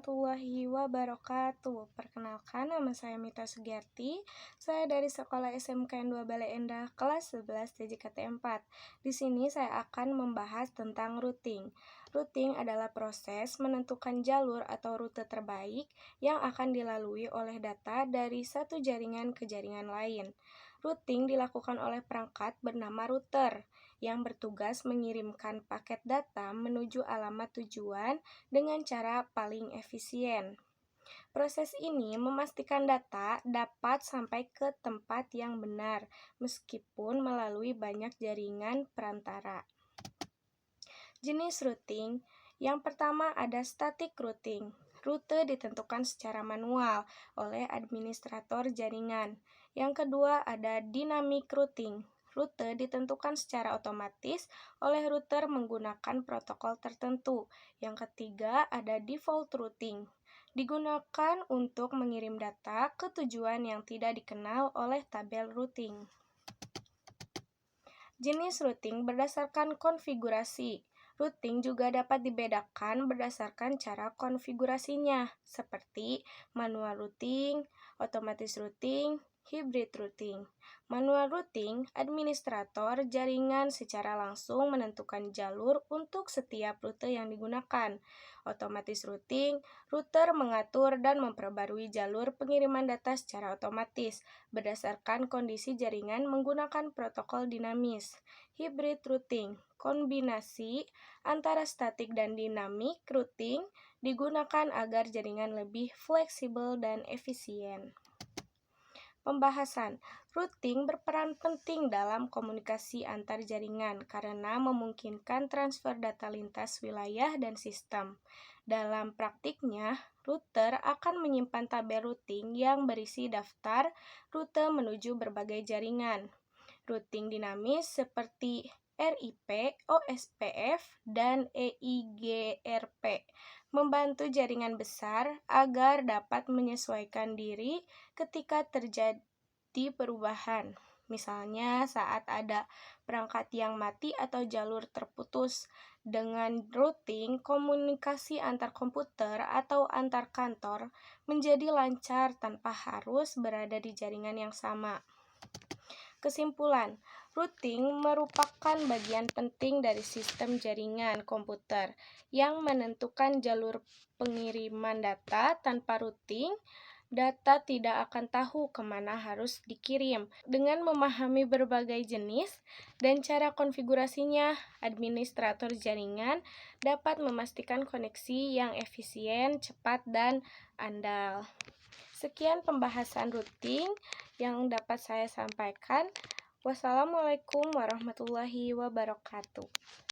warahmatullahi wabarakatuh. Perkenalkan, nama saya Mita Sugiarti. Saya dari Sekolah SMKN 2 Bale Endah, kelas 11 TJKT 4. Di sini saya akan membahas tentang routing. Routing adalah proses menentukan jalur atau rute terbaik yang akan dilalui oleh data dari satu jaringan ke jaringan lain. Routing dilakukan oleh perangkat bernama router yang bertugas mengirimkan paket data menuju alamat tujuan dengan cara paling efisien. Proses ini memastikan data dapat sampai ke tempat yang benar, meskipun melalui banyak jaringan perantara. Jenis routing, yang pertama ada static routing. Rute ditentukan secara manual oleh administrator jaringan. Yang kedua ada dynamic routing. Rute ditentukan secara otomatis oleh router menggunakan protokol tertentu. Yang ketiga ada default routing. Digunakan untuk mengirim data ke tujuan yang tidak dikenal oleh tabel routing. Jenis routing berdasarkan konfigurasi. Routing juga dapat dibedakan berdasarkan cara konfigurasinya, seperti manual routing, otomatis routing, hybrid routing. Manual routing, administrator jaringan secara langsung menentukan jalur untuk setiap rute yang digunakan. Otomatis routing, router mengatur dan memperbarui jalur pengiriman data secara otomatis berdasarkan kondisi jaringan menggunakan protokol dinamis. Hybrid routing, kombinasi antara statik dan dynamic routing digunakan agar jaringan lebih fleksibel dan efisien. Pembahasan. Routing berperan penting dalam komunikasi antar jaringan karena memungkinkan transfer data lintas wilayah dan sistem. Dalam praktiknya, router akan menyimpan tabel routing yang berisi daftar rute menuju berbagai jaringan. Routing dinamis seperti RIP, OSPF, dan EIGRP membantu jaringan besar agar dapat menyesuaikan diri ketika terjadi perubahan. Misalnya saat ada perangkat yang mati atau jalur terputus. Dengan routing, komunikasi antar komputer atau antar kantor menjadi lancar tanpa harus berada di jaringan yang sama. Kesimpulan, routing merupakan bagian penting dari sistem jaringan komputer yang menentukan jalur pengiriman data. Tanpa routing, data tidak akan tahu kemana harus dikirim. Dengan memahami berbagai jenis dan cara konfigurasinya, administrator jaringan dapat memastikan koneksi yang efisien, cepat, dan andal. Sekian pembahasan routing yang dapat saya sampaikan. Wassalamualaikum warahmatullahi wabarakatuh.